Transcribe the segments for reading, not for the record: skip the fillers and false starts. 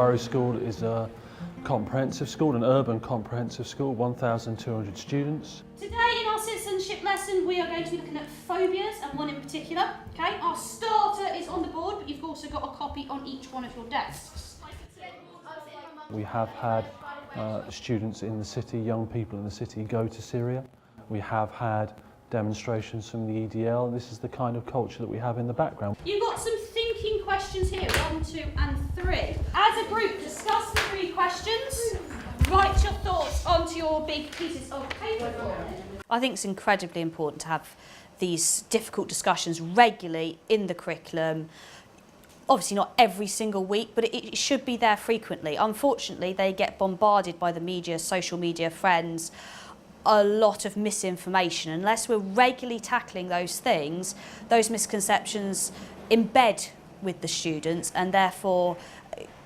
Priory School is a comprehensive school, an urban comprehensive school, 1,200 students. Today in our citizenship lesson we are going to be looking at phobias, and one in particular. Okay, our starter is on the board, but you've also got a copy on each one of your desks. We have had students in the city, young people in the city, go to Syria. We have had demonstrations from the EDL. This is the kind of culture that we have in the background. You've got some thinking questions here, 1, 2 and 3. As a group, discuss the 3 questions. Write your thoughts onto your big pieces of paper. I think it's incredibly important to have these difficult discussions regularly in the curriculum. Obviously not every single week, but it should be there frequently. Unfortunately, they get bombarded by the media, social media, friends, a lot of misinformation. Unless we're regularly tackling those things, those misconceptions embed with the students and therefore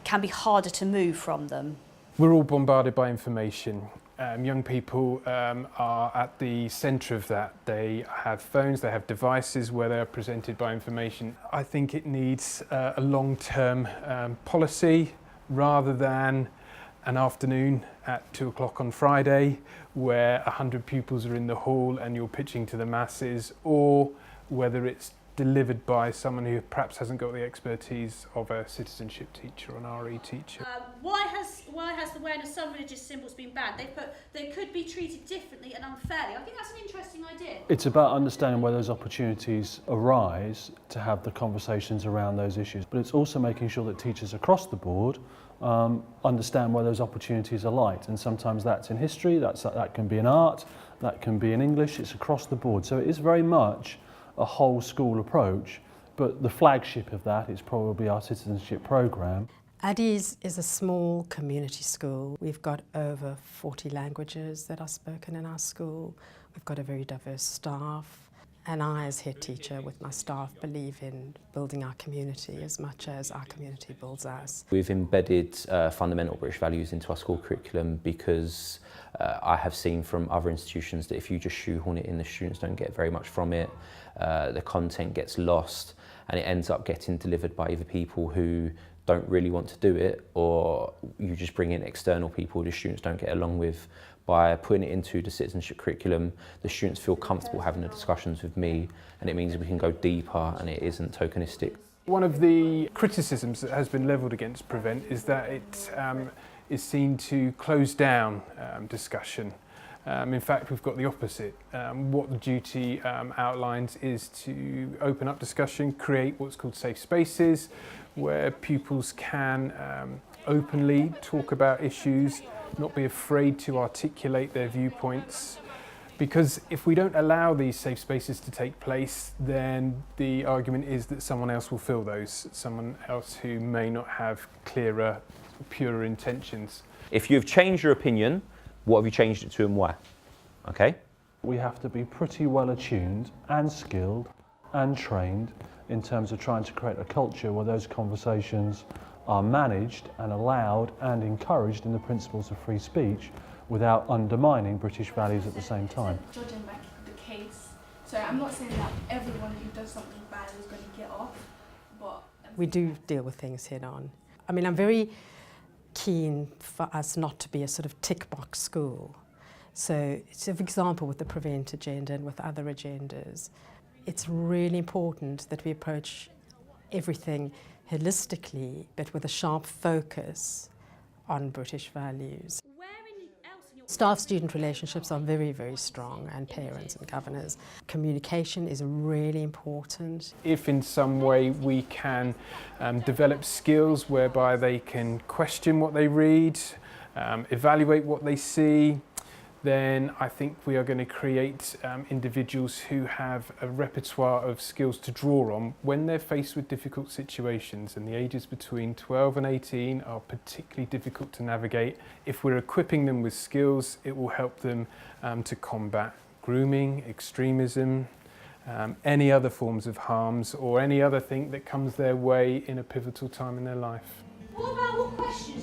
can be harder to move from them. We're all bombarded by information. Young people are at the centre of that. They have phones, they have devices where they are presented by information. I think it needs a long-term policy rather than an afternoon at 2 o'clock on Friday where 100 pupils are in the hall and you're pitching to the masses, or whether it's delivered by someone who perhaps hasn't got the expertise of a citizenship teacher or an RE teacher. Why has the wearing of some religious symbols been banned? They put they could be treated differently and unfairly. I think that's an interesting idea. It's about understanding where those opportunities arise to have the conversations around those issues, but it's also making sure that teachers across the board understand where those opportunities are light, and sometimes that's in history, that can be in art, that can be in English. It's across the board, so it is very much a whole school approach, but the flagship of that is probably our citizenship programme. Addy's is a small community school. We've got over 40 languages that are spoken in our school. We've got a very diverse staff, and I as head teacher with my staff believe in building our community as much as our community builds us. We've embedded fundamental British values into our school curriculum because I have seen from other institutions that if you just shoehorn it in, the students don't get very much from it. The content gets lost and it ends up getting delivered by either people who don't really want to do it, or you just bring in external people the students don't get along with. By putting it into the citizenship curriculum, the students feel comfortable having the discussions with me, and it means we can go deeper and it isn't tokenistic. One of the criticisms that has been levelled against Prevent is that it is seen to close down discussion. In fact, we've got the opposite. What the duty outlines is to open up discussion, create what's called safe spaces, where pupils can openly talk about issues, not be afraid to articulate their viewpoints. Because if we don't allow these safe spaces to take place, then the argument is that someone else will fill those, someone else who may not have clearer, purer intentions. If you've changed your opinion, what have you changed it to and why? Okay? We have to be pretty well attuned and skilled and trained in terms of trying to create a culture where those conversations are managed and allowed and encouraged in the principles of free speech without undermining British values at the same time. Judging back the case, so I'm not saying that everyone who does something bad is going to get off, but We do deal with things head on. I mean, I'm very keen for us not to be a sort of tick box school. So, for example, with the Prevent agenda and with other agendas, it's really important that we approach everything holistically, but with a sharp focus on British values. Staff-student relationships are very, very strong, and parents and governors. Communication is really important. If in some way we can develop skills whereby they can question what they read, evaluate what they see, then I think we are going to create individuals who have a repertoire of skills to draw on when they're faced with difficult situations, and the ages between 12 and 18 are particularly difficult to navigate. If we're equipping them with skills, it will help them to combat grooming, extremism, any other forms of harms, or any other thing that comes their way in a pivotal time in their life. What about what questions